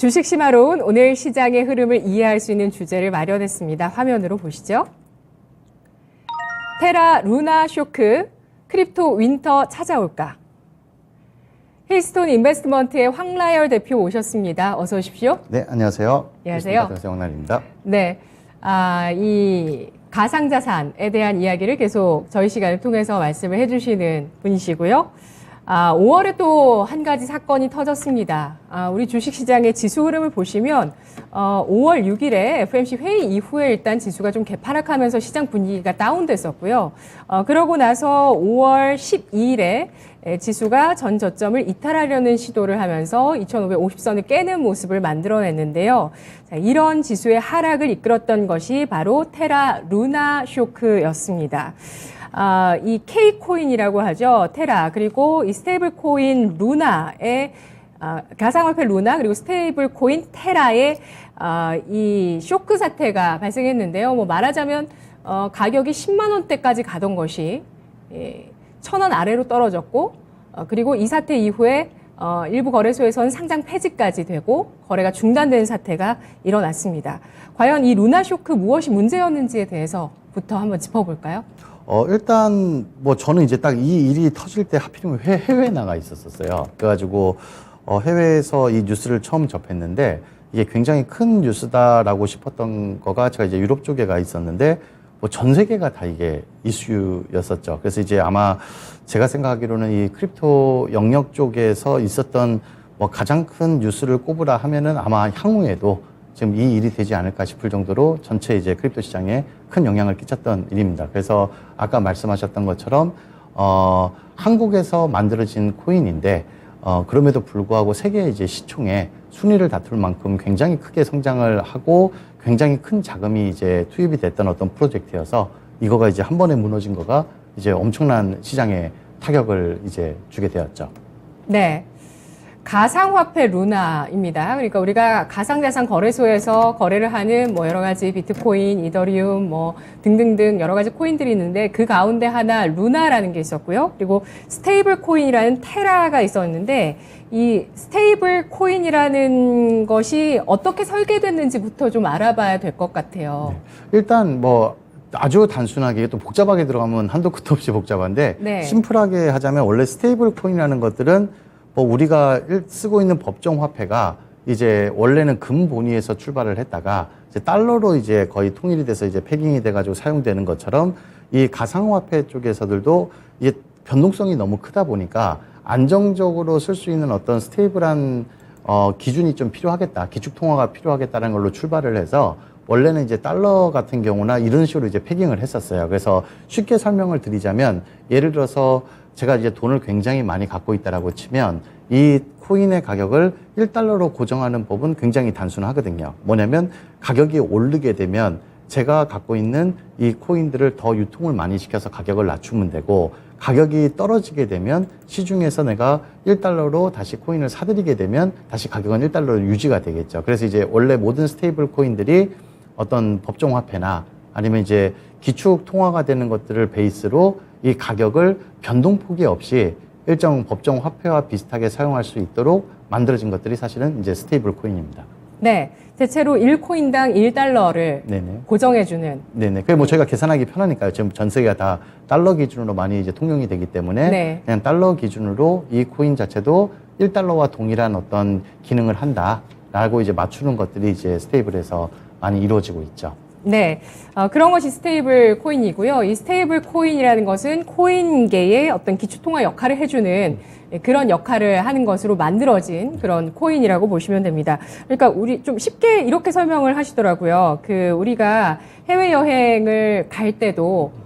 주식 시마론 오늘 시장의 흐름을 이해할 수 있는 주제를 마련했습니다. 화면으로 보시죠. 테라 루나 쇼크, 크립토 윈터 찾아올까? 힐스톤 인베스트먼트의 황라열 대표 오셨습니다. 어서 오십시오. 네, 안녕하세요. 안녕하세요. 황라열입니다. 네, 이 가상자산에 대한 이야기를 계속 저희 시간을 통해서 말씀을 해주시는 분이시고요. 5월에 또 한 가지 사건이 터졌습니다. 우리 주식시장의 지수 흐름을 보시면 5월 6일에 FOMC 회의 이후에 일단 지수가 좀 개파락하면서 시장 분위기가 다운됐었고요. 그러고 나서 5월 12일에 지수가 전 저점을 이탈하려는 시도를 하면서 2550선을 깨는 모습을 만들어냈는데요. 자, 이런 지수의 하락을 이끌었던 것이 바로 테라 루나 쇼크였습니다. 이 K코인이라고 하죠. 테라, 그리고 이 스테이블 코인 루나의, 가상화폐 루나, 그리고 스테이블 코인 테라의, 이 쇼크 사태가 발생했는데요. 뭐 말하자면, 가격이 10만 원대까지 가던 것이, 1,000원 아래로 떨어졌고, 그리고 이 사태 이후에, 일부 거래소에서는 상장 폐지까지 되고, 거래가 중단된 사태가 일어났습니다. 과연 이 루나 쇼크 무엇이 문제였는지에 대해서부터 한번 짚어볼까요? 일단 뭐 저는 이제 딱 이 일이 터질 때 하필이면 해외에 나가 있었어요. 그래가지고 해외에서 이 뉴스를 처음 접했는데 이게 굉장히 큰 뉴스다라고 싶었던 거가 제가 이제 유럽 쪽에 가 있었는데 뭐 전 세계가 다 이게 이슈였었죠. 그래서 이제 아마 제가 생각하기로는 이 크립토 영역 쪽에서 있었던 뭐 가장 큰 뉴스를 꼽으라 하면은 아마 향후에도 지금 이 일이 되지 않을까 싶을 정도로 전체 이제 크립토 시장에 큰 영향을 끼쳤던 일입니다. 그래서 아까 말씀하셨던 것처럼 한국에서 만들어진 코인인데 그럼에도 불구하고 세계 이제 시총에 순위를 다툴 만큼 굉장히 크게 성장을 하고 굉장히 큰 자금이 이제 투입이 됐던 어떤 프로젝트여서 이거가 이제 한 번에 무너진 거가 이제 엄청난 시장에 타격을 이제 주게 되었죠. 네. 가상화폐 루나입니다. 그러니까 우리가 가상자산 거래소에서 거래를 하는 뭐 여러 가지 비트코인, 이더리움 뭐 등등등 여러 가지 코인들이 있는데 그 가운데 하나 루나라는 게 있었고요. 그리고 스테이블 코인이라는 테라가 있었는데 이 스테이블 코인이라는 것이 어떻게 설계됐는지부터 좀 알아봐야 될 것 같아요. 네. 일단 뭐 아주 단순하게 또 복잡하게 들어가면 한도 끝도 없이 복잡한데 네. 심플하게 하자면 원래 스테이블 코인이라는 것들은 뭐 우리가 쓰고 있는 법정 화폐가 이제 원래는 금 본위에서 출발을 했다가 이제 달러로 이제 거의 통일이 돼서 이제 패깅이 돼가지고 사용되는 것처럼 이 가상화폐 쪽에서들도 이게 변동성이 너무 크다 보니까 안정적으로 쓸 수 있는 어떤 스테이블한 기준이 좀 필요하겠다, 기축 통화가 필요하겠다는 걸로 출발을 해서 원래는 이제 달러 같은 경우나 이런 식으로 이제 패깅을 했었어요. 그래서 쉽게 설명을 드리자면 예를 들어서 제가 이제 돈을 굉장히 많이 갖고 있다라고 치면 이 코인의 가격을 1달러로 고정하는 법은 굉장히 단순하거든요. 뭐냐면 가격이 오르게 되면 제가 갖고 있는 이 코인들을 더 유통을 많이 시켜서 가격을 낮추면 되고 가격이 떨어지게 되면 시중에서 내가 1달러로 다시 코인을 사들이게 되면 다시 가격은 1달러로 유지가 되겠죠. 그래서 이제 원래 모든 스테이블 코인들이 어떤 법정 화폐나 아니면 이제 기축 통화가 되는 것들을 베이스로 이 가격을 변동폭이 없이 일정 법정 화폐와 비슷하게 사용할 수 있도록 만들어진 것들이 사실은 이제 스테이블 코인입니다. 네. 대체로 1코인당 1달러를 네네. 고정해주는. 네네. 그게 뭐 저희가 계산하기 편하니까요. 지금 전 세계가 다 달러 기준으로 많이 이제 통용이 되기 때문에 네. 그냥 달러 기준으로 이 코인 자체도 1달러와 동일한 어떤 기능을 한다라고 이제 맞추는 것들이 이제 스테이블에서 많이 이루어지고 있죠. 네, 그런 것이 스테이블 코인이고요. 이 스테이블 코인이라는 것은 코인계의 어떤 기초통화 역할을 해주는 그런 역할을 하는 것으로 만들어진 그런 코인이라고 보시면 됩니다. 그러니까 우리 좀 쉽게 이렇게 설명을 하시더라고요. 우리가 해외여행을 갈 때도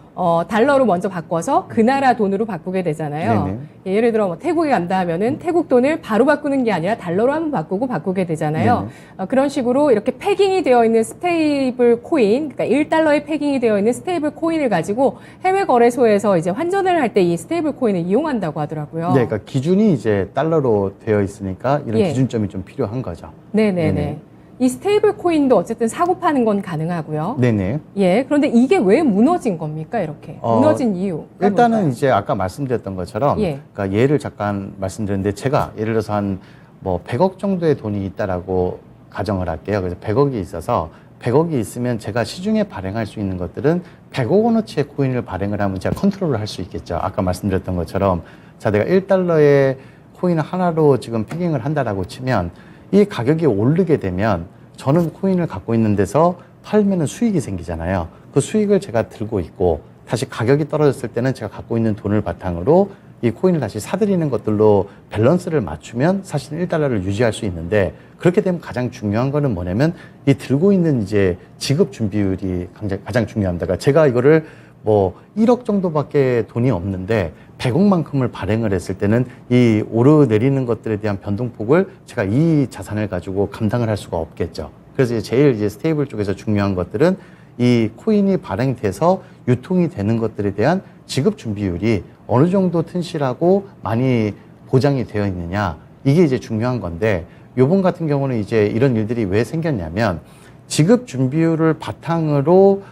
달러로 먼저 바꿔서 그 나라 돈으로 바꾸게 되잖아요. 네네. 예를 들어 뭐 태국에 간다 하면은 태국 돈을 바로 바꾸는 게 아니라 달러로 한번 바꾸게 되잖아요. 그런 식으로 이렇게 패깅이 되어 있는 스테이블 코인, 그러니까 1달러에 패깅이 되어 있는 스테이블 코인을 가지고 해외 거래소에서 이제 환전을 할 때 이 스테이블 코인을 이용한다고 하더라고요. 네, 그러니까 기준이 이제 달러로 되어 있으니까 이런 예. 기준점이 좀 필요한 거죠. 네네네. 네네. 이 스테이블 코인도 어쨌든 사고 파는 건 가능하고요. 네네. 예. 그런데 이게 왜 무너진 겁니까? 이렇게. 무너진 이유. 일단은 이제 아까 말씀드렸던 것처럼 예. 그러니까 예를 잠깐 말씀드렸는데 제가 예를 들어서 한 뭐 100억 정도의 돈이 있다라고 가정을 할게요. 그래서 100억이 있어서 100억이 있으면 제가 시중에 발행할 수 있는 것들은 100억 원어치의 코인을 발행을 하면 제가 컨트롤을 할 수 있겠죠. 아까 말씀드렸던 것처럼 자, 내가 1달러의 코인 하나로 지금 패깅을 한다라고 치면 이 가격이 오르게 되면 저는 코인을 갖고 있는 데서 팔면은 수익이 생기잖아요. 그 수익을 제가 들고 있고 다시 가격이 떨어졌을 때는 제가 갖고 있는 돈을 바탕으로 이 코인을 다시 사들이는 것들로 밸런스를 맞추면 사실 1달러를 유지할 수 있는데 그렇게 되면 가장 중요한 거는 뭐냐면 이 들고 있는 이제 지급 준비율이 가장 중요합니다. 그러니까 제가 이거를 뭐 1억 정도밖에 돈이 없는데 100억만큼을 발행을 했을 때는 이 오르내리는 것들에 대한 변동폭을 제가 이 자산을 가지고 감당을 할 수가 없겠죠. 그래서 제일 이제 스테이블 쪽에서 중요한 것들은 이 코인이 발행돼서 유통이 되는 것들에 대한 지급 준비율이 어느 정도 튼실하고 많이 보장이 되어 있느냐 이게 이제 중요한 건데 요번 같은 경우는 이제 이런 일들이 왜 생겼냐면 지급 준비율을 바탕으로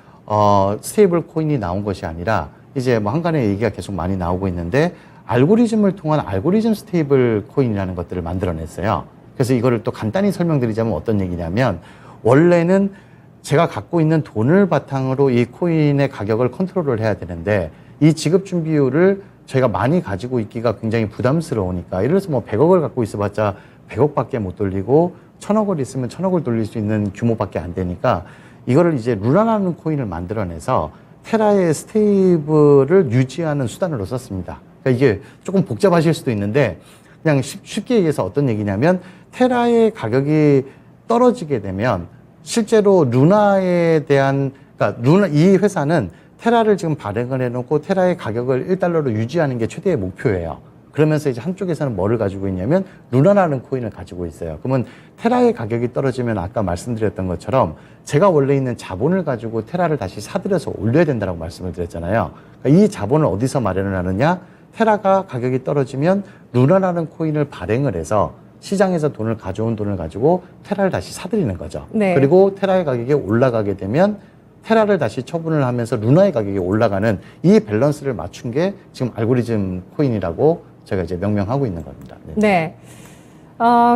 스테이블 코인이 나온 것이 아니라 이제 뭐 한간에 얘기가 계속 많이 나오고 있는데 알고리즘을 통한 알고리즘 스테이블 코인이라는 것들을 만들어냈어요. 그래서 이거를 또 간단히 설명드리자면 어떤 얘기냐면 원래는 제가 갖고 있는 돈을 바탕으로 이 코인의 가격을 컨트롤을 해야 되는데 이 지급 준비율을 저희가 많이 가지고 있기가 굉장히 부담스러우니까 예를 들어서 뭐 100억을 갖고 있어봤자 100억밖에 못 돌리고 1000억을 있으면 1000억을 돌릴 수 있는 규모밖에 안 되니까 이거를 이제 루나라는 코인을 만들어내서 테라의 스테이블을 유지하는 수단으로 썼습니다. 그러니까 이게 조금 복잡하실 수도 있는데 그냥 쉽게 얘기해서 어떤 얘기냐면 테라의 가격이 떨어지게 되면 실제로 루나에 대한 그러니까 이 회사는 테라를 지금 발행을 해놓고 테라의 가격을 1달러로 유지하는 게 최대의 목표예요. 그러면서 이제 한쪽에서는 뭐를 가지고 있냐면 루나라는 코인을 가지고 있어요. 그러면 테라의 가격이 떨어지면 아까 말씀드렸던 것처럼 제가 원래 있는 자본을 가지고 테라를 다시 사들여서 올려야 된다고 말씀을 드렸잖아요. 그러니까 이 자본을 어디서 마련을 하느냐? 테라가 가격이 떨어지면 루나라는 코인을 발행을 해서 시장에서 가져온 돈을 가지고 테라를 다시 사들이는 거죠. 네. 그리고 테라의 가격이 올라가게 되면 테라를 다시 처분을 하면서 루나의 가격이 올라가는 이 밸런스를 맞춘 게 지금 알고리즘 코인이라고 제가 이제 명명하고 있는 겁니다. 네. 네.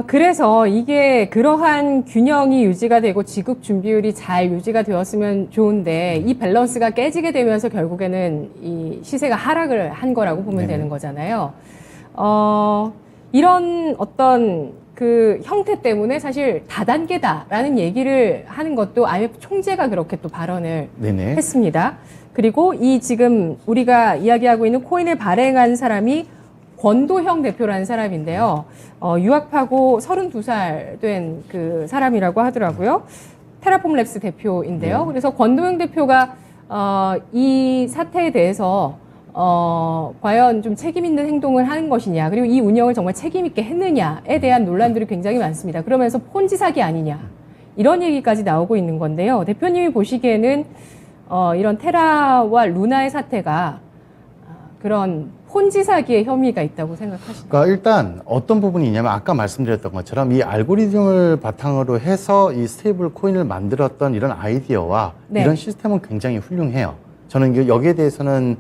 그래서 이게 그러한 균형이 유지가 되고 지급 준비율이 잘 유지가 되었으면 좋은데 이 밸런스가 깨지게 되면서 결국에는 이 시세가 하락을 한 거라고 보면 네네. 되는 거잖아요. 이런 어떤 그 형태 때문에 사실 다단계다라는 얘기를 하는 것도 IMF 총재가 그렇게 또 발언을 네네. 했습니다. 그리고 이 지금 우리가 이야기하고 있는 코인을 발행한 사람이 권도형 대표라는 사람인데요. 유학파고 32살 된 그 사람이라고 하더라고요. 테라폼 랩스 대표인데요. 그래서 권도형 대표가 이 사태에 대해서 과연 좀 책임 있는 행동을 하는 것이냐, 그리고 이 운영을 정말 책임 있게 했느냐에 대한 논란들이 굉장히 많습니다. 그러면서 폰지 사기 아니냐, 이런 얘기까지 나오고 있는 건데요. 대표님이 보시기에는 이런 테라와 루나의 사태가 그런 폰지 사기의 혐의가 있다고 생각하시나요? 그러니까 일단 어떤 부분이 있냐면 아까 말씀드렸던 것처럼 이 알고리즘을 바탕으로 해서 이 스테이블 코인을 만들었던 이런 아이디어와 네. 이런 시스템은 굉장히 훌륭해요. 저는 여기에 대해서는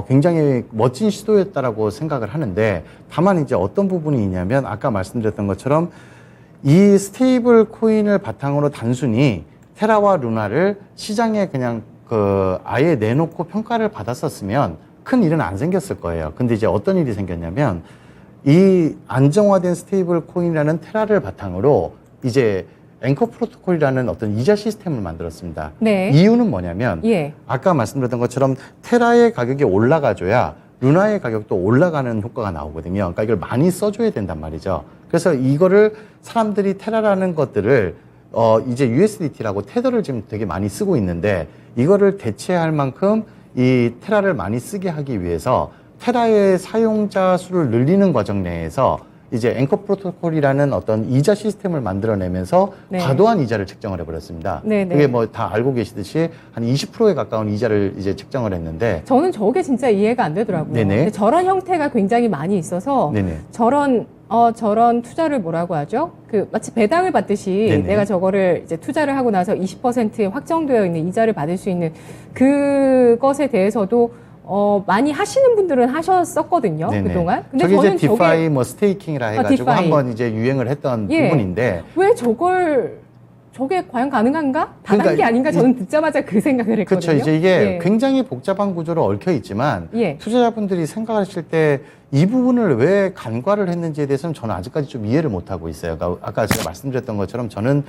굉장히 멋진 시도였다라고 생각을 하는데 다만 이제 어떤 부분이 있냐면 아까 말씀드렸던 것처럼 이 스테이블 코인을 바탕으로 단순히 테라와 루나를 시장에 그냥 아예 내놓고 평가를 받았었으면 큰 일은 안 생겼을 거예요. 근데 이제 어떤 일이 생겼냐면 이 안정화된 스테이블 코인이라는 테라를 바탕으로 이제 앵커 프로토콜이라는 어떤 이자 시스템을 만들었습니다. 네. 이유는 뭐냐면 예. 아까 말씀드렸던 것처럼 테라의 가격이 올라가줘야 루나의 가격도 올라가는 효과가 나오거든요. 그러니까 이걸 많이 써줘야 된단 말이죠. 그래서 이거를 사람들이 테라라는 것들을 이제 USDT라고 테더를 지금 되게 많이 쓰고 있는데 이거를 대체할 만큼 이 테라를 많이 쓰게 하기 위해서 테라의 사용자 수를 늘리는 과정 내에서 이제 앵커 프로토콜이라는 어떤 이자 시스템을 만들어내면서 네. 과도한 이자를 책정을 해버렸습니다. 네네. 그게 뭐 다 알고 계시듯이 한 20%에 가까운 이자를 이제 책정을 했는데 저는 저게 진짜 이해가 안 되더라고요. 네네. 근데 저런 형태가 굉장히 많이 있어서 네네. 저런 투자를 뭐라고 하죠? 마치 배당을 받듯이 네네. 내가 저거를 이제 투자를 하고 나서 20%에 확정되어 있는 이자를 받을 수 있는 그것에 대해서도 많이 하시는 분들은 하셨었거든요. 네네. 그동안. 근데 저게 저는 이제 디파이 뭐 스테이킹이라 해가지고 디파이. 한번 이제 유행을 했던 예. 부분인데 왜 저게 과연 가능한가? 다단계 그러니까 아닌가? 저는 듣자마자 그 생각을 했거든요. 그렇죠. 이제 이게 예. 굉장히 복잡한 구조로 얽혀 있지만 예. 투자자분들이 생각하실 때 이 부분을 왜 간과를 했는지에 대해서는 저는 아직까지 좀 이해를 못 하고 있어요. 그러니까 아까 제가 말씀드렸던 것처럼 저는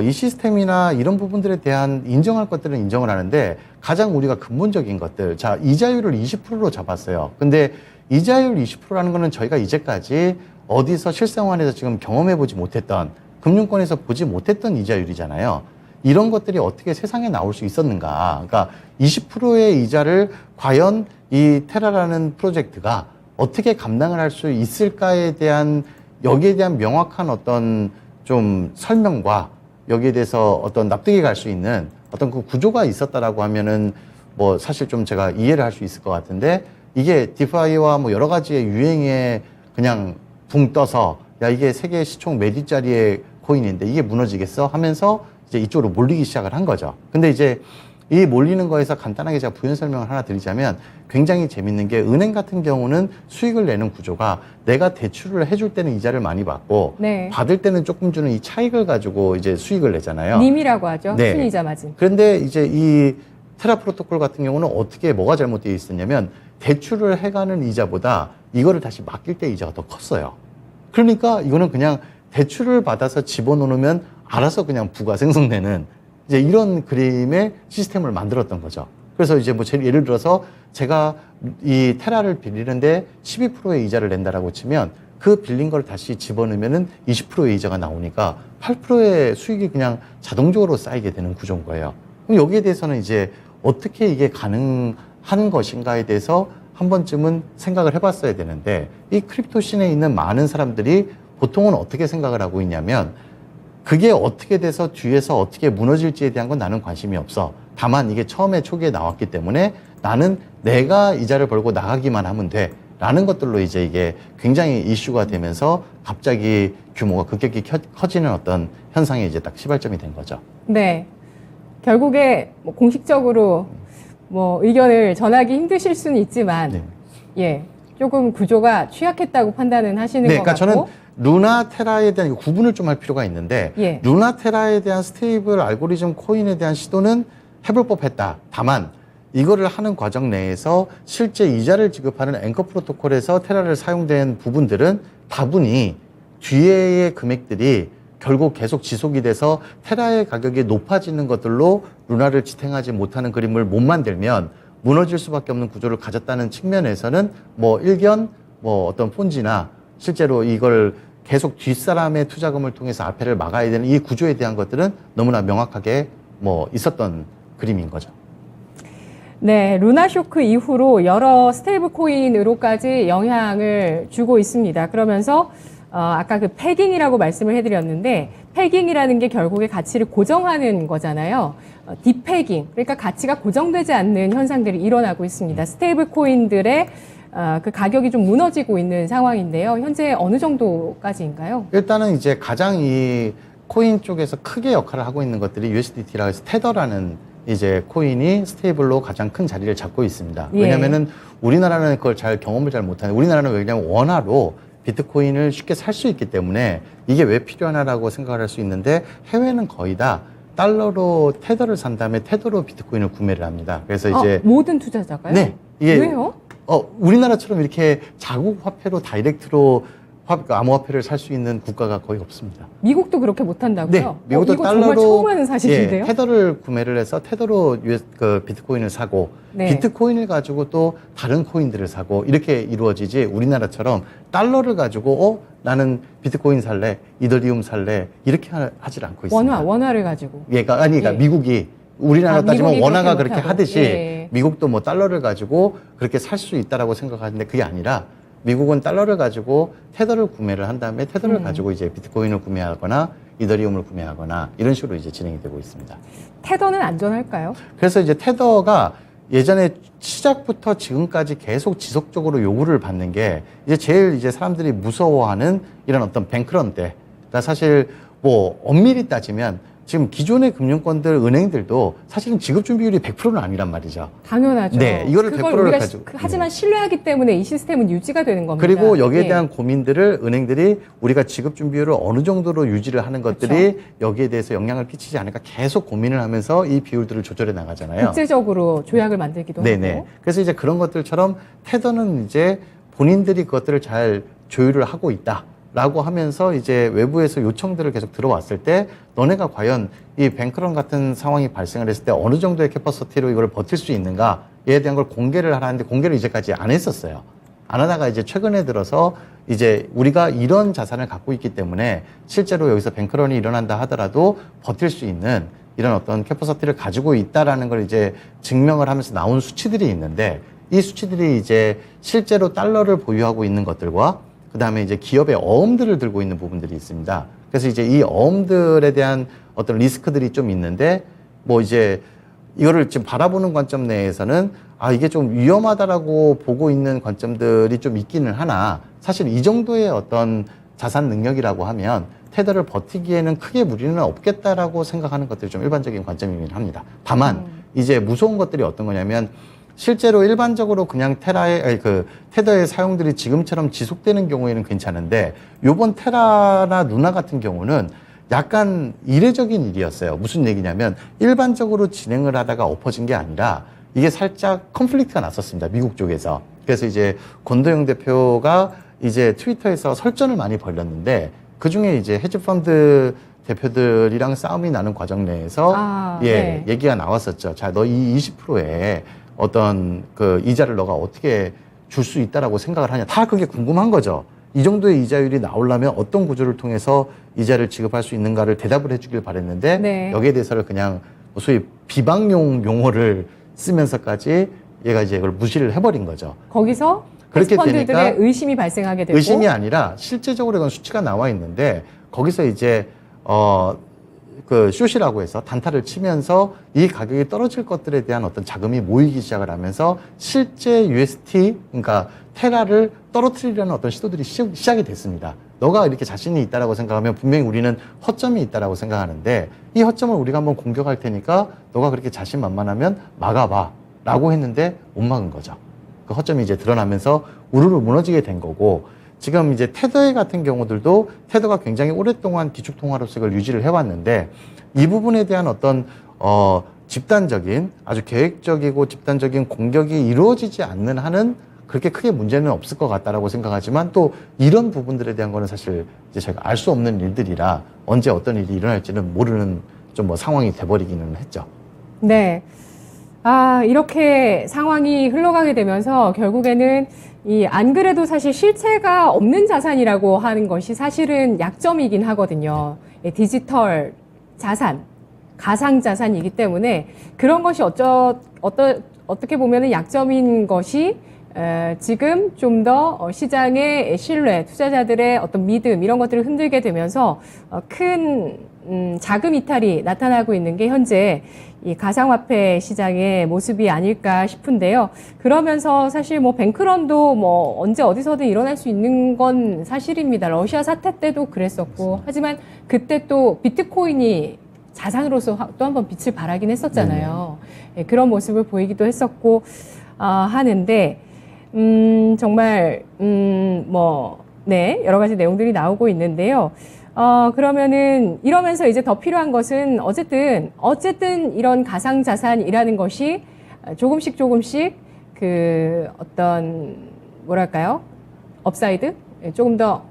이 시스템이나 이런 부분들에 대한 인정할 것들은 인정을 하는데 가장 우리가 근본적인 것들, 자 이자율을 20%로 잡았어요. 근데 이자율 20%라는 거는 저희가 이제까지 어디서 실생활에서 지금 경험해보지 못했던 금융권에서 보지 못했던 이자율이잖아요. 이런 것들이 어떻게 세상에 나올 수 있었는가. 그러니까 20%의 이자를 과연 이 테라라는 프로젝트가 어떻게 감당을 할 수 있을까에 대한 여기에 대한 명확한 어떤 좀 설명과 여기에 대해서 어떤 납득이 갈 수 있는 어떤 그 구조가 있었다라고 하면은 뭐 사실 좀 제가 이해를 할 수 있을 것 같은데 이게 디파이와 뭐 여러 가지의 유행에 그냥 붕 떠서 야 이게 세계 시총 몇 위짜리의 코인인데 이게 무너지겠어 하면서 이제 이쪽으로 몰리기 시작을 한 거죠. 근데 이제 이 몰리는 거에서 간단하게 제가 부연 설명을 하나 드리자면 굉장히 재밌는 게 은행 같은 경우는 수익을 내는 구조가 내가 대출을 해줄 때는 이자를 많이 받고 네. 받을 때는 조금 주는 이 차익을 가지고 이제 수익을 내잖아요. 님이라고 하죠. 네. 순이자 마진. 그런데 이제 이 테라 프로토콜 같은 경우는 어떻게 뭐가 잘못되어 있었냐면 대출을 해가는 이자보다 이거를 다시 맡길 때 이자가 더 컸어요. 그러니까 이거는 그냥 대출을 받아서 집어넣으면 알아서 그냥 부가 생성되는 이제 이런 그림의 시스템을 만들었던 거죠. 그래서 이제 뭐 예를 들어서 제가 이 테라를 빌리는데 12%의 이자를 낸다라고 치면 그 빌린 걸 다시 집어넣으면은 20%의 이자가 나오니까 8%의 수익이 그냥 자동적으로 쌓이게 되는 구조인 거예요. 그럼 여기에 대해서는 이제 어떻게 이게 가능한 것인가에 대해서 한 번쯤은 생각을 해봤어야 되는데 이 크립토 씬에 있는 많은 사람들이 보통은 어떻게 생각을 하고 있냐면 그게 어떻게 돼서 뒤에서 어떻게 무너질지에 대한 건 나는 관심이 없어. 다만 이게 처음에 초기에 나왔기 때문에 나는 내가 이자를 벌고 나가기만 하면 돼. 라는 것들로 이제 이게 굉장히 이슈가 되면서 갑자기 규모가 급격히 커지는 어떤 현상이 이제 딱 시발점이 된 거죠. 네. 결국에 뭐 공식적으로 뭐 의견을 전하기 힘드실 수는 있지만, 네. 예. 조금 구조가 취약했다고 판단은 하시는 것 그러니까 같고. 저는 루나 테라에 대한 구분을 좀 할 필요가 있는데 예. 루나 테라에 대한 스테이블 알고리즘 코인에 대한 시도는 해볼 법했다. 다만 이거를 하는 과정 내에서 실제 이자를 지급하는 앵커 프로토콜에서 테라를 사용된 부분들은 다분히 뒤에의 금액들이 결국 계속 지속이 돼서 테라의 가격이 높아지는 것들로 루나를 지탱하지 못하는 그림을 못 만들면 무너질 수밖에 없는 구조를 가졌다는 측면에서는 뭐 일견 뭐 어떤 폰지나 실제로 이걸 계속 뒷사람의 투자금을 통해서 앞에를 막아야 되는 이 구조에 대한 것들은 너무나 명확하게 뭐 있었던 그림인 거죠. 네, 루나 쇼크 이후로 여러 스테이블 코인으로까지 영향을 주고 있습니다. 그러면서 아까 그 패깅이라고 말씀을 해드렸는데 패깅이라는 게 결국에 가치를 고정하는 거잖아요. 디패깅, 그러니까 가치가 고정되지 않는 현상들이 일어나고 있습니다. 스테이블 코인들의 그 가격이 좀 무너지고 있는 상황인데요. 현재 어느 정도까지인가요? 일단은 이제 가장 이 코인 쪽에서 크게 역할을 하고 있는 것들이 USDT라고 해서 테더라는 이제 코인이 스테이블로 가장 큰 자리를 잡고 있습니다. 예. 왜냐면은 우리나라는 그걸 경험을 잘 못하는, 우리나라는 왜냐면 원화로 비트코인을 쉽게 살 수 있기 때문에 이게 왜 필요하나라고 생각을 할 수 있는데 해외는 거의 다 달러로 테더를 산 다음에 테더로 비트코인을 구매를 합니다. 그래서 이제 모든 투자자가요? 네, 이게 왜요? 우리나라처럼 이렇게 자국 화폐로 다이렉트로 암호화폐를 살 수 있는 국가가 거의 없습니다. 미국도 그렇게 못한다고요? 네, 미국도 이거 달러로 정말 처음 하는 사실인데요? 예, 테더를 구매를 해서 테더로 그 비트코인을 사고 네. 비트코인을 가지고 또 다른 코인들을 사고 이렇게 이루어지지 우리나라처럼 달러를 가지고 나는 비트코인 살래, 이더리움 살래 이렇게 하질 않고 있습니다. 원화를 가지고. 그러니까 예. 미국이 우리나라 따지면 미국이 원화가 그렇게 그렇게 못하고. 하듯이 예. 미국도 뭐 달러를 가지고 그렇게 살 수 있다라고 생각하는데 그게 아니라 미국은 달러를 가지고 테더를 구매를 한 다음에 테더를 가지고 이제 비트코인을 구매하거나 이더리움을 구매하거나 이런 식으로 이제 진행이 되고 있습니다. 테더는 안전할까요? 그래서 이제 테더가 예전에 시작부터 지금까지 계속 지속적으로 요구를 받는 게 이제 제일 이제 사람들이 무서워하는 이런 어떤 뱅크런 때. 그러니까 사실 뭐 엄밀히 따지면 지금 기존의 금융권들, 은행들도 사실은 지급 준비율이 100%는 아니란 말이죠. 당연하죠. 네, 이거를 그걸 100%를 우리가 가지고. 하지만 신뢰하기 때문에 이 시스템은 유지가 되는 겁니다. 그리고 여기에 예. 대한 고민들을 은행들이 우리가 지급 준비율을 어느 정도로 유지를 하는 것들이 그렇죠. 여기에 대해서 영향을 끼치지 않을까 계속 고민을 하면서 이 비율들을 조절해 나가잖아요. 국제적으로 조약을 만들기도 네네. 하고. 그래서 이제 그런 것들처럼 테더는 이제 본인들이 그것들을 잘 조율을 하고 있다라고 하면서 이제 외부에서 요청들을 계속 들어왔을 때 너네가 과연 이 뱅크런 같은 상황이 발생을 했을 때 어느 정도의 캐퍼시티로 이걸 버틸 수 있는가에 대한 걸 공개를 하라는데 공개를 이제까지 안 했었어요. 안 하다가 이제 최근에 들어서 이제 우리가 이런 자산을 갖고 있기 때문에 실제로 여기서 뱅크런이 일어난다 하더라도 버틸 수 있는 이런 어떤 캐퍼시티를 가지고 있다라는 걸 이제 증명을 하면서 나온 수치들이 있는데 이 수치들이 이제 실제로 달러를 보유하고 있는 것들과 그 다음에 이제 기업의 어음들을 들고 있는 부분들이 있습니다. 그래서 이제 이 어음들에 대한 어떤 리스크들이 좀 있는데 뭐 이제 이거를 지금 바라보는 관점 내에서는 아, 이게 좀 위험하다라고 보고 있는 관점들이 좀 있기는 하나 사실 이 정도의 어떤 자산 능력이라고 하면 테더를 버티기에는 크게 무리는 없겠다라고 생각하는 것들이 좀 일반적인 관점이긴 합니다. 다만 이제 무서운 것들이 어떤 거냐면 실제로 일반적으로 그냥 테더의 사용들이 지금처럼 지속되는 경우에는 괜찮은데 요번 테라나 루나 같은 경우는 약간 이례적인 일이었어요. 무슨 얘기냐면 일반적으로 진행을 하다가 엎어진 게 아니라 이게 살짝 컨플릭트가 났었습니다. 미국 쪽에서. 그래서 이제 권도영 대표가 이제 트위터에서 설전을 많이 벌였는데 그 중에 이제 헤지펀드 대표들이랑 싸움이 나는 과정 내에서 네. 얘기가 나왔었죠. 자, 너 이 20%의 어떤 그 이자를 너가 어떻게 줄 수 있다라고 생각을 하냐. 다 그게 궁금한 거죠. 이 정도의 이자율이 나오려면 어떤 구조를 통해서 이자를 지급할 수 있는가를 대답을 해주길 바랬는데 네. 여기에 대해서는 그냥 소위 비방용 용어를 쓰면서까지 얘가 이제 이걸 무시를 해버린 거죠. 거기서 그렇게 펀드들의 되니까 의심이 발생하게 되고 의심이 아니라 실제적으로 이건 수치가 나와 있는데 거기서 이제 그 숏이라고 해서 단타를 치면서 이 가격이 떨어질 것들에 대한 어떤 자금이 모이기 시작을 하면서 실제 UST 그러니까 테라를 떨어뜨리려는 어떤 시도들이 시작이 됐습니다. 너가 이렇게 자신이 있다라고 생각하면 분명히 우리는 허점이 있다라고 생각하는데 이 허점을 우리가 한번 공격할 테니까 너가 그렇게 자신만만하면 막아봐 라고 했는데 못 막은 거죠. 그 허점이 이제 드러나면서 우르르 무너지게 된 거고 지금 이제 테더 같은 경우들도 테더가 굉장히 오랫동안 기축통화로서 이걸 유지를 해왔는데 이 부분에 대한 어떤 집단적인 아주 계획적이고 집단적인 공격이 이루어지지 않는 한은 그렇게 크게 문제는 없을 것 같다라고 생각하지만 또 이런 부분들에 대한 거는 사실 이제 제가 알 수 없는 일들이라 언제 어떤 일이 일어날지는 모르는 좀 뭐 상황이 돼버리기는 했죠. 네. 아, 이렇게 상황이 흘러가게 되면서 결국에는 안 그래도 사실 실체가 없는 자산이라고 하는 것이 사실은 약점이긴 하거든요. 디지털 자산, 가상 자산이기 때문에 그런 것이 어떻게 보면은 약점인 것이 지금 좀 더 시장의 신뢰, 투자자들의 어떤 믿음 이런 것들을 흔들게 되면서 큰 자금 이탈이 나타나고 있는 게 현재 이 가상화폐 시장의 모습이 아닐까 싶은데요. 그러면서 사실 뭐 뱅크런도 뭐 언제 어디서든 일어날 수 있는 건 사실입니다. 러시아 사태 때도 그랬었고 하지만 그때 또 비트코인이 자산으로서 또 한 번 빛을 발하긴 했었잖아요. 네, 그런 모습을 보이기도 했었고 하는데 정말 네, 여러 가지 내용들이 나오고 있는데요. 그러면은 이러면서 이제 더 필요한 것은 어쨌든 이런 가상 자산이라는 것이 조금씩 그 어떤 뭐랄까요? 업사이드? 조금 더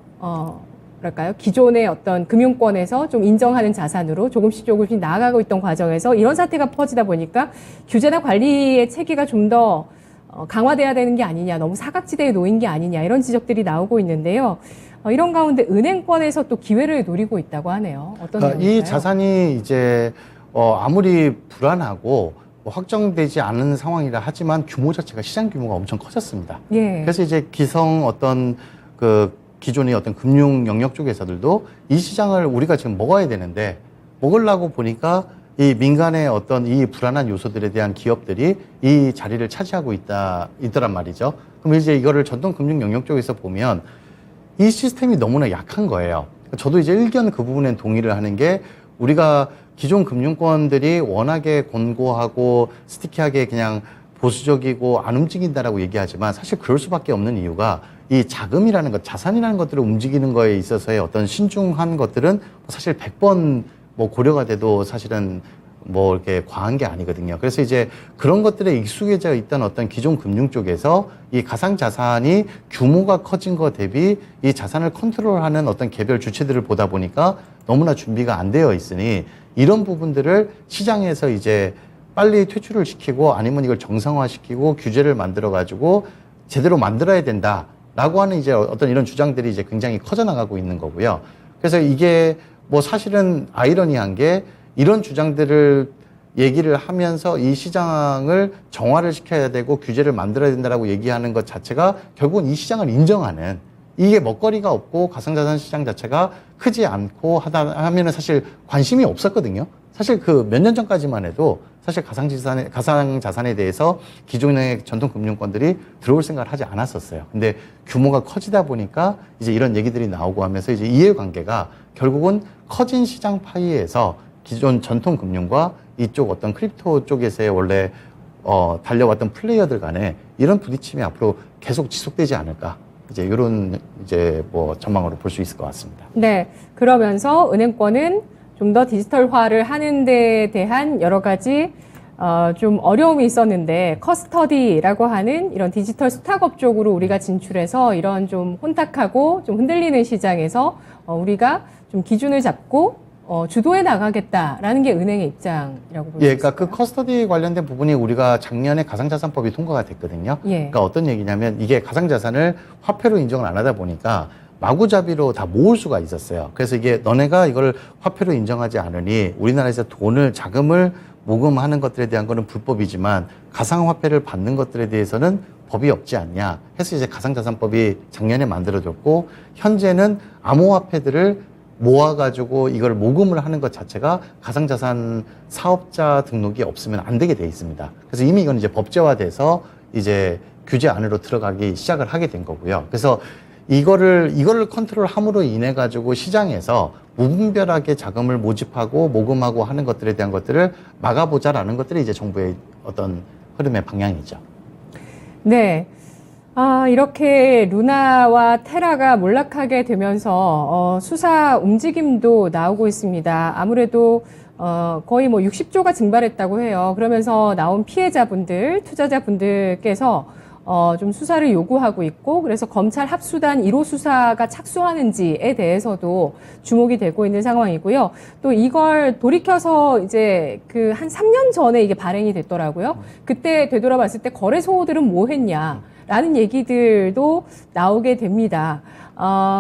뭐랄까요? 기존의 어떤 금융권에서 좀 인정하는 자산으로 조금씩 나아가고 있던 과정에서 이런 사태가 퍼지다 보니까 규제나 관리의 체계가 좀 더 강화돼야 되는 게 아니냐, 너무 사각지대에 놓인 게 아니냐 이런 지적들이 나오고 있는데요. 이런 가운데 은행권에서 또 기회를 노리고 있다고 하네요. 어떤 내용일까요? 이 자산이 이제 아무리 불안하고 확정되지 않은 상황이라 하지만 규모 자체가 시장 규모가 엄청 커졌습니다. 예. 그래서 이제 기성 어떤 그 기존의 어떤 금융 영역 쪽에서들도 이 시장을 우리가 지금 먹어야 되는데 먹으려고 보니까 이 민간의 어떤 이 불안한 요소들에 대한 기업들이 이 자리를 차지하고 있더란 말이죠. 그럼 이제 이거를 전통 금융 영역 쪽에서 보면 이 시스템이 너무나 약한 거예요. 저도 이제 일견 그 부분엔 동의를 하는 게 우리가 기존 금융권들이 워낙에 곤고하고 스티키하게 그냥 보수적이고 안 움직인다라고 얘기하지만 사실 그럴 수밖에 없는 이유가 이 자금이라는 것, 자산이라는 것들을 움직이는 거에 있어서의 어떤 신중한 것들은 사실 100번 뭐 고려가 돼도 사실은 뭐 이렇게 과한 게 아니거든요. 그래서 이제 그런 것들에 익숙해져 있던 어떤 기존 금융 쪽에서 이 가상 자산이 규모가 커진 것 대비 이 자산을 컨트롤하는 어떤 개별 주체들을 보다 보니까 너무나 준비가 안 되어 있으니 이런 부분들을 시장에서 이제 빨리 퇴출을 시키고 아니면 이걸 정상화시키고 규제를 만들어 가지고 제대로 만들어야 된다라고 하는 이제 어떤 이런 주장들이 이제 굉장히 커져 나가고 있는 거고요. 그래서 이게 뭐 사실은 아이러니한 게 이런 주장들을 얘기를 하면서 이 시장을 정화를 시켜야 되고 규제를 만들어야 된다라고 얘기하는 것 자체가 결국은 이 시장을 인정하는 이게 먹거리가 없고 가상자산 시장 자체가 크지 않고 하면은 사실 관심이 없었거든요. 사실 그 몇 년 전까지만 해도 사실 가상자산에 대해서 기존의 전통 금융권들이 들어올 생각을 하지 않았었어요. 근데 규모가 커지다 보니까 이제 이런 얘기들이 나오고 하면서 이제 이해관계가 결국은 커진 시장 파이에서 기존 전통 금융과 이쪽 어떤 크립토 쪽에서의 원래 달려왔던 플레이어들 간에 이런 부딪힘이 앞으로 계속 지속되지 않을까. 이제 이런 이제 뭐 전망으로 볼 수 있을 것 같습니다. 네. 그러면서 은행권은 좀 더 디지털화를 하는 데 대한 여러 가지 좀 어려움이 있었는데 커스터디라고 하는 이런 디지털 스타트업 쪽으로 우리가 진출해서 이런 좀 혼탁하고 좀 흔들리는 시장에서 우리가 좀 기준을 잡고 주도해 나가겠다라는 게 은행의 입장이라고 보시죠. 예, 그러니까 그 커스터디 관련된 부분이 우리가 작년에 가상자산법이 통과가 됐거든요. 예. 그러니까 어떤 얘기냐면 이게 가상자산을 화폐로 인정을 안 하다 보니까 마구잡이로 다 모을 수가 있었어요. 그래서 이게 너네가 이걸 화폐로 인정하지 않으니 우리나라에서 자금을 모금하는 것들에 대한 거는 불법이지만 가상화폐를 받는 것들에 대해서는 법이 없지 않냐 해서 이제 가상자산법이 작년에 만들어졌고 현재는 암호화폐들을 모아가지고 이걸 모금을 하는 것 자체가 가상자산 사업자 등록이 없으면 안 되게 돼 있습니다. 그래서 이미 이건 이제 법제화돼서 이제 규제 안으로 들어가기 시작을 하게 된 거고요. 그래서 이거를 컨트롤함으로 인해 가지고 시장에서 무분별하게 자금을 모집하고 모금하고 하는 것들에 대한 것들을 막아보자라는 것들이 이제 정부의 어떤 흐름의 방향이죠. 네. 이렇게 루나와 테라가 몰락하게 되면서 수사 움직임도 나오고 있습니다. 아무래도 거의 뭐 60조가 증발했다고 해요. 그러면서 나온 피해자분들, 투자자분들께서 좀 수사를 요구하고 있고, 그래서 검찰 합수단 1호 수사가 착수하는지에 대해서도 주목이 되고 있는 상황이고요. 또 이걸 돌이켜서 이제 그 한 3년 전에 이게 발행이 됐더라고요. 그때 되돌아봤을 때 거래소들은 뭐 했냐? 라는 얘기들도 나오게 됩니다.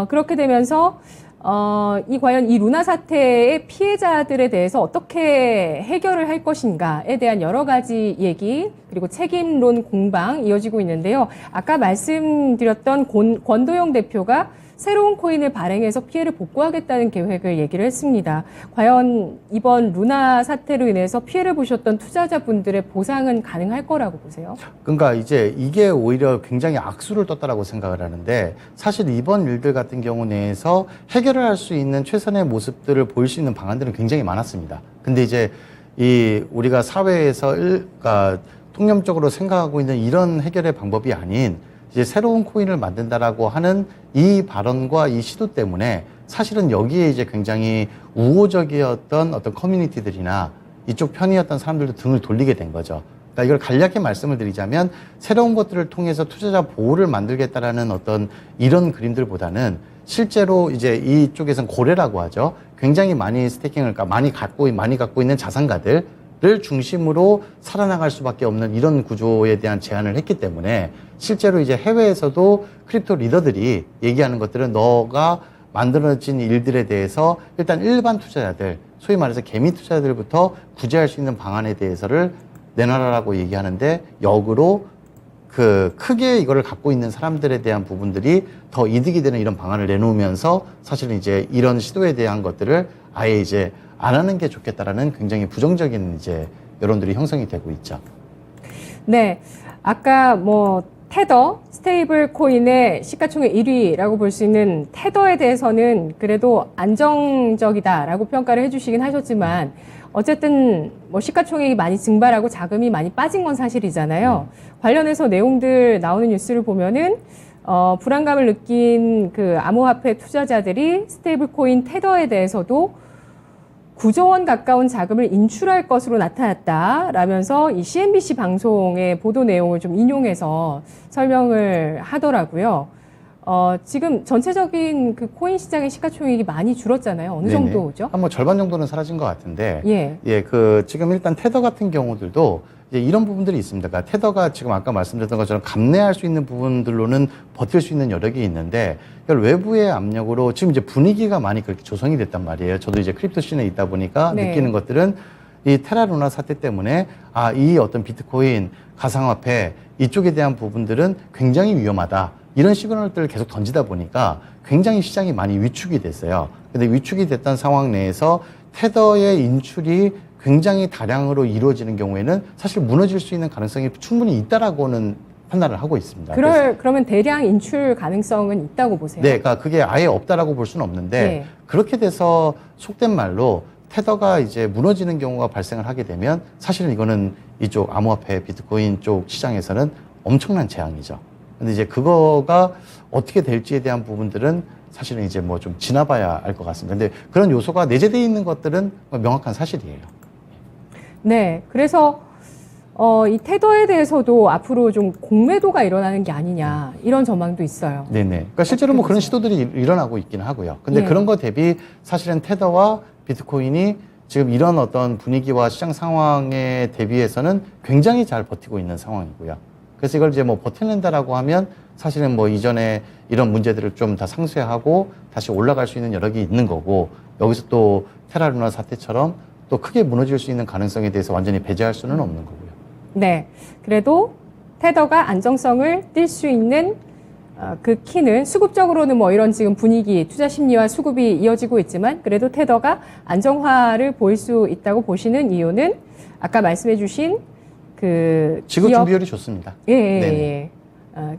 그렇게 되면서 과연 이 루나 사태의 피해자들에 대해서 어떻게 해결을 할 것인가에 대한 여러 가지 얘기, 그리고 책임론 공방 이어지고 있는데요. 아까 말씀드렸던 권도영 대표가 새로운 코인을 발행해서 피해를 복구하겠다는 계획을 얘기를 했습니다. 과연 이번 루나 사태로 인해서 피해를 보셨던 투자자분들의 보상은 가능할 거라고 보세요? 그러니까 이제 이게 오히려 굉장히 악수를 떴다라고 생각을 하는데 사실 이번 일들 같은 경우 내에서 해결을 할 수 있는 최선의 모습들을 보일 수 있는 방안들은 굉장히 많았습니다. 근데 이제 우리가 사회에서 그러니까 통념적으로 생각하고 있는 이런 해결의 방법이 아닌 이제 새로운 코인을 만든다라고 하는 이 발언과 이 시도 때문에 사실은 여기에 이제 굉장히 우호적이었던 어떤 커뮤니티들이나 이쪽 편이었던 사람들도 등을 돌리게 된 거죠. 그러니까 이걸 간략히 말씀을 드리자면 새로운 것들을 통해서 투자자 보호를 만들겠다라는 어떤 이런 그림들보다는 실제로 이제 이쪽에서는 고래라고 하죠. 굉장히 많이 스테이킹을, 그러니까 많이 갖고 있는 자산가들을 중심으로 살아나갈 수밖에 없는 이런 구조에 대한 제안을 했기 때문에 실제로 이제 해외에서도 크립토 리더들이 얘기하는 것들은 너가 만들어진 일들에 대해서 일단 일반 투자자들, 소위 말해서 개미 투자자들부터 구제할 수 있는 방안에 대해서를 내놔라라고 얘기하는데 역으로 그 크게 이거를 갖고 있는 사람들에 대한 부분들이 더 이득이 되는 이런 방안을 내놓으면서 사실은 이제 이런 시도에 대한 것들을 아예 이제 안 하는 게 좋겠다라는 굉장히 부정적인 이제 여론들이 형성이 되고 있죠. 네. 아까 뭐 테더, 스테이블 코인의 시가총액 1위라고 볼 수 있는 테더에 대해서는 그래도 안정적이다라고 평가를 해주시긴 하셨지만 어쨌든 뭐 시가총액이 많이 증발하고 자금이 많이 빠진 건 사실이잖아요. 관련해서 내용들 나오는 뉴스를 보면은 불안감을 느낀 그 암호화폐 투자자들이 스테이블 코인 테더에 대해서도 9조 원 가까운 자금을 인출할 것으로 나타났다라면서 이 CNBC 방송의 보도 내용을 좀 인용해서 설명을 하더라고요. 지금 전체적인 그 코인 시장의 시가총액이 많이 줄었잖아요. 어느 네네. 정도죠? 한 뭐 절반 정도는 사라진 것 같은데, 예. 그 지금 일단 테더 같은 경우들도 이제 이런 부분들이 있습니다. 그러니까 테더가 지금 아까 말씀드렸던 것처럼 감내할 수 있는 부분들로는 버틸 수 있는 여력이 있는데, 이걸 외부의 압력으로 지금 이제 분위기가 많이 그렇게 조성이 됐단 말이에요. 저도 이제 크립토 씬에 있다 보니까 네. 느끼는 것들은 이 테라루나 사태 때문에 이 어떤 비트코인, 가상화폐 이쪽에 대한 부분들은 굉장히 위험하다. 이런 시그널들을 계속 던지다 보니까 굉장히 시장이 많이 위축이 됐어요. 근데 위축이 됐던 상황 내에서 테더의 인출이 굉장히 다량으로 이루어지는 경우에는 사실 무너질 수 있는 가능성이 충분히 있다라고는 판단을 하고 있습니다. 그러면 대량 인출 가능성은 있다고 보세요? 네, 그러니까 그게 아예 없다라고 볼 수는 없는데 네. 그렇게 돼서 속된 말로 테더가 이제 무너지는 경우가 발생을 하게 되면 사실은 이거는 이쪽 암호화폐 비트코인 쪽 시장에서는 엄청난 재앙이죠. 근데 이제 그거가 어떻게 될지에 대한 부분들은 사실은 이제 뭐 좀 지나봐야 알 것 같습니다. 근데 그런 요소가 내재되어 있는 것들은 명확한 사실이에요. 네. 그래서 이 테더에 대해서도 앞으로 좀 공매도가 일어나는 게 아니냐 이런 전망도 있어요. 네네. 그러니까 실제로 뭐 그런 시도들이 일어나고 있긴 하고요. 근데 예. 그런 거 대비 사실은 테더와 비트코인이 지금 이런 어떤 분위기와 시장 상황에 대비해서는 굉장히 잘 버티고 있는 상황이고요. 그래서 이걸 이제 뭐 버텨낸다라고 하면 사실은 뭐 이전에 이런 문제들을 좀 다 상쇄하고 다시 올라갈 수 있는 여력이 있는 거고, 여기서 또 테라루나 사태처럼 또 크게 무너질 수 있는 가능성에 대해서 완전히 배제할 수는 없는 거고요. 네. 그래도 테더가 안정성을 띌 수 있는 그 키는 수급적으로는 뭐 이런 지금 분위기, 투자 심리와 수급이 이어지고 있지만 그래도 테더가 안정화를 보일 수 있다고 보시는 이유는 아까 말씀해 주신 그 지급 기업- 준비율이 좋습니다. 예. 네네.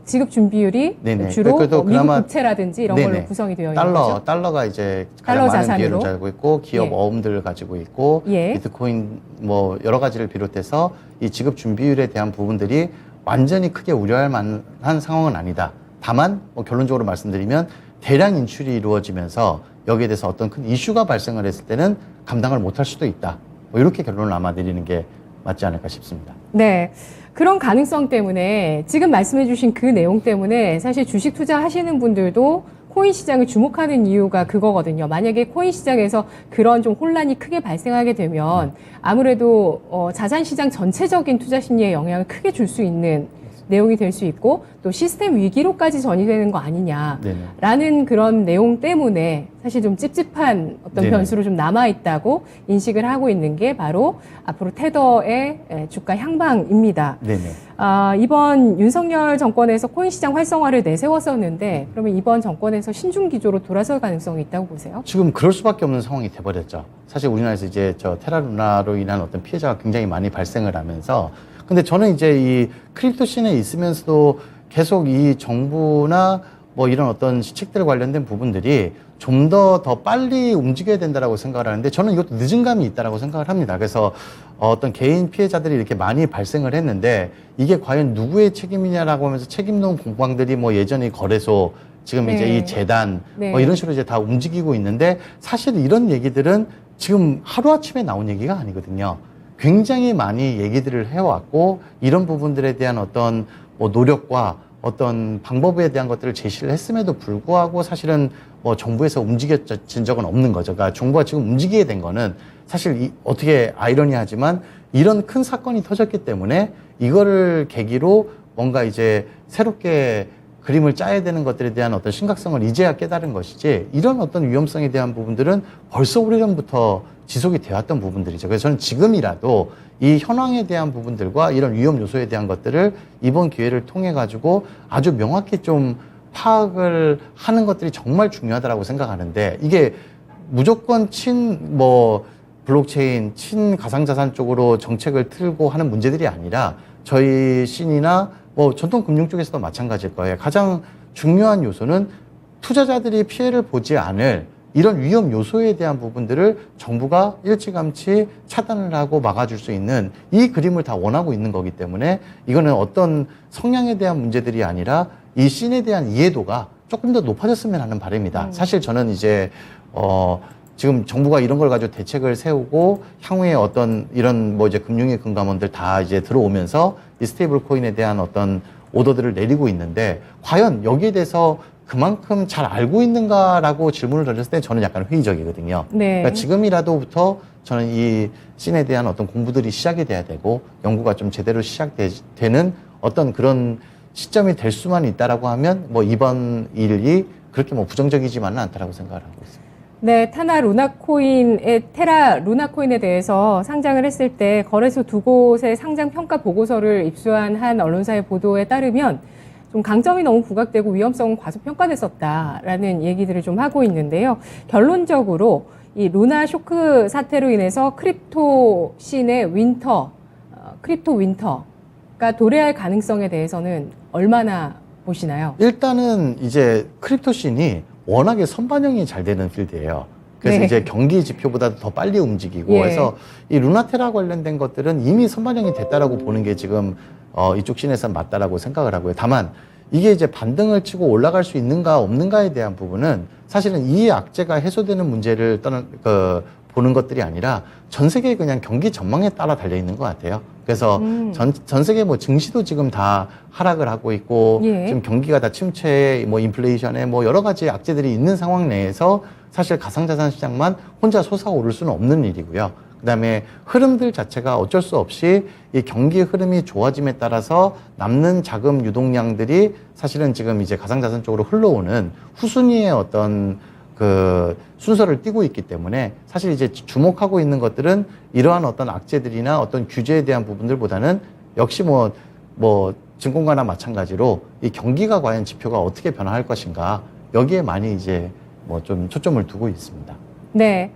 지급 준비율이 네네. 주로 그래도 미국 그나마- 국채라든지 이런 걸로 네네. 구성이 되어 있는 거죠. 달러가 이제 달러 가장 많은 자산으로? 비율을 가지고 있고 기업 예. 어음들을 가지고 있고 예. 비트코인 뭐 여러 가지를 비롯해서 이 지급 준비율에 대한 부분들이 완전히 크게 우려할 만한 상황은 아니다. 다만 뭐 결론적으로 말씀드리면 대량 인출이 이루어지면서 여기에 대해서 어떤 큰 이슈가 발생을 했을 때는 감당을 못할 수도 있다. 뭐 이렇게 결론을 아마 내리는 게 맞지 않을까 싶습니다. 네. 그런 가능성 때문에 지금 말씀해 주신 그 내용 때문에 사실 주식 투자하시는 분들도 코인 시장을 주목하는 이유가 그거거든요. 만약에 코인 시장에서 그런 좀 혼란이 크게 발생하게 되면 아무래도 자산 시장 전체적인 투자 심리에 영향을 크게 줄 수 있는 내용이 될 수 있고 또 시스템 위기로까지 전이되는 거 아니냐라는 그런 내용 때문에 사실 좀 찝찝한 어떤 네네. 변수로 좀 남아있다고 인식을 하고 있는 게 바로 앞으로 테더의 주가 향방입니다. 네네. 이번 윤석열 정권에서 코인 시장 활성화를 내세웠었는데 그러면 이번 정권에서 신중 기조로 돌아설 가능성이 있다고 보세요? 지금 그럴 수밖에 없는 상황이 돼버렸죠. 사실 우리나라에서 이제 저 테라루나로 인한 어떤 피해자가 굉장히 많이 발생을 하면서, 근데 저는 이제 이 크립토 씬에 있으면서도 계속 이 정부나 뭐 이런 어떤 시책들 관련된 부분들이 좀 더 빨리 움직여야 된다라고 생각을 하는데, 저는 이것도 늦은 감이 있다라고 생각을 합니다. 그래서 어떤 개인 피해자들이 이렇게 많이 발생을 했는데 이게 과연 누구의 책임이냐라고 하면서 책임론 공방들이 뭐 예전에 거래소, 지금 네. 이제 이 재단 네. 뭐 이런 식으로 이제 다 움직이고 있는데, 사실 이런 얘기들은 지금 하루아침에 나온 얘기가 아니거든요. 굉장히 많이 얘기들을 해왔고, 이런 부분들에 대한 어떤 뭐 노력과 어떤 방법에 대한 것들을 제시를 했음에도 불구하고 사실은 뭐 정부에서 움직여진 적은 없는 거죠. 그러니까 정부가 지금 움직이게 된 거는 사실 어떻게 아이러니하지만 이런 큰 사건이 터졌기 때문에 이거를 계기로 뭔가 이제 새롭게 그림을 짜야 되는 것들에 대한 어떤 심각성을 이제야 깨달은 것이지, 이런 어떤 위험성에 대한 부분들은 벌써 오래전부터 지속이 되었던 부분들이죠. 그래서 저는 지금이라도 이 현황에 대한 부분들과 이런 위험 요소에 대한 것들을 이번 기회를 통해 가지고 아주 명확히 좀 파악을 하는 것들이 정말 중요하다고 생각하는데, 이게 무조건 블록체인, 친가상자산 쪽으로 정책을 틀고 하는 문제들이 아니라 저희 신이나 뭐 전통 금융 쪽에서도 마찬가지일 거예요. 가장 중요한 요소는 투자자들이 피해를 보지 않을 이런 위험 요소에 대한 부분들을 정부가 일찌감치 차단을 하고 막아줄 수 있는 이 그림을 다 원하고 있는 거기 때문에 이거는 어떤 성향에 대한 문제들이 아니라 이 씬에 대한 이해도가 조금 더 높아졌으면 하는 바람입니다. 사실 저는 이제 지금 정부가 이런 걸 가지고 대책을 세우고 향후에 어떤 이런 뭐 이제 금융의 금감원들 다 이제 들어오면서 이 스테이블 코인에 대한 어떤 오더들을 내리고 있는데 과연 여기에 대해서 그만큼 잘 알고 있는가라고 질문을 던졌을 때 저는 약간 회의적이거든요. 네. 그러니까 지금이라도부터 저는 이 씬에 대한 어떤 공부들이 시작이 돼야 되고 연구가 좀 제대로 시작되는 어떤 그런 시점이 될 수만 있다라고 하면 뭐 이번 일이 그렇게 뭐 부정적이지만은 않다라고 생각을 하고 있습니다. 네, 테라 루나코인에 대해서 상장을 했을 때 거래소 두 곳의 상장 평가 보고서를 입수한 한 언론사의 보도에 따르면 좀 강점이 너무 부각되고 위험성은 과소평가됐었다라는 얘기들을 좀 하고 있는데요. 결론적으로 이 루나 쇼크 사태로 인해서 크립토 씬의 크립토 윈터가 도래할 가능성에 대해서는 얼마나 보시나요? 일단은 이제 크립토 씬이 워낙에 선반영이 잘 되는 필드예요. 그래서 네. 이제 경기 지표보다 더 빨리 움직이고 예. 해서 이 루나테라 관련된 것들은 이미 선반영이 됐다라고 보는 게 지금 이쪽 씬에서 맞다라고 생각을 하고요. 다만 이게 이제 반등을 치고 올라갈 수 있는가 없는가에 대한 부분은 사실은 이 악재가 해소되는 문제를 보는 것들이 아니라 전 세계 그냥 경기 전망에 따라 달려 있는 것 같아요. 그래서 전 세계 뭐 증시도 지금 다 하락을 하고 있고 예. 지금 경기가 다 침체에 뭐 인플레이션에 뭐 여러 가지 악재들이 있는 상황 내에서 사실 가상자산 시장만 혼자 솟아오를 수는 없는 일이고요. 그다음에 흐름들 자체가 어쩔 수 없이 이 경기 흐름이 좋아짐에 따라서 남는 자금 유동량들이 사실은 지금 이제 가상자산 쪽으로 흘러오는 후순위의 어떤 그 순서를 띠고 있기 때문에 사실 이제 주목하고 있는 것들은 이러한 어떤 악재들이나 어떤 규제에 대한 부분들보다는 역시 뭐 증권가나 마찬가지로 이 경기가 과연 지표가 어떻게 변화할 것인가 여기에 많이 이제 뭐 좀 초점을 두고 있습니다. 네.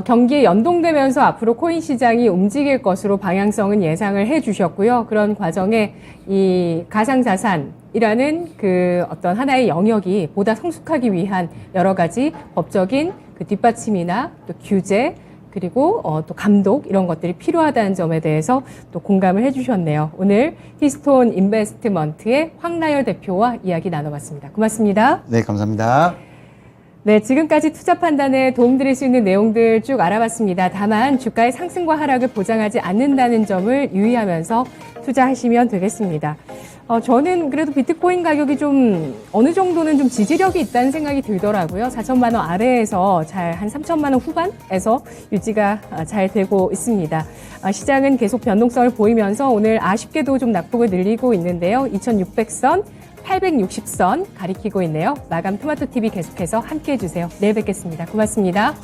경기에 연동되면서 앞으로 코인 시장이 움직일 것으로 방향성은 예상을 해 주셨고요. 그런 과정에 이 가상자산이라는 그 어떤 하나의 영역이 보다 성숙하기 위한 여러 가지 법적인 그 뒷받침이나 또 규제 그리고 또 감독 이런 것들이 필요하다는 점에 대해서 또 공감을 해 주셨네요. 오늘 히스톤 인베스트먼트의 황나열 대표와 이야기 나눠봤습니다. 고맙습니다. 네, 감사합니다. 네, 지금까지 투자 판단에 도움드릴 수 있는 내용들 쭉 알아봤습니다. 다만 주가의 상승과 하락을 보장하지 않는다는 점을 유의하면서 투자하시면 되겠습니다. 저는 그래도 비트코인 가격이 좀 어느 정도는 좀 지지력이 있다는 생각이 들더라고요. 4천만 원 아래에서 잘 한 3천만 원 후반에서 유지가 잘 되고 있습니다. 시장은 계속 변동성을 보이면서 오늘 아쉽게도 좀 낙폭을 늘리고 있는데요. 2600선 860선 가리키고 있네요. 마감 토마토TV 계속해서 함께해 주세요. 내일 뵙겠습니다. 고맙습니다.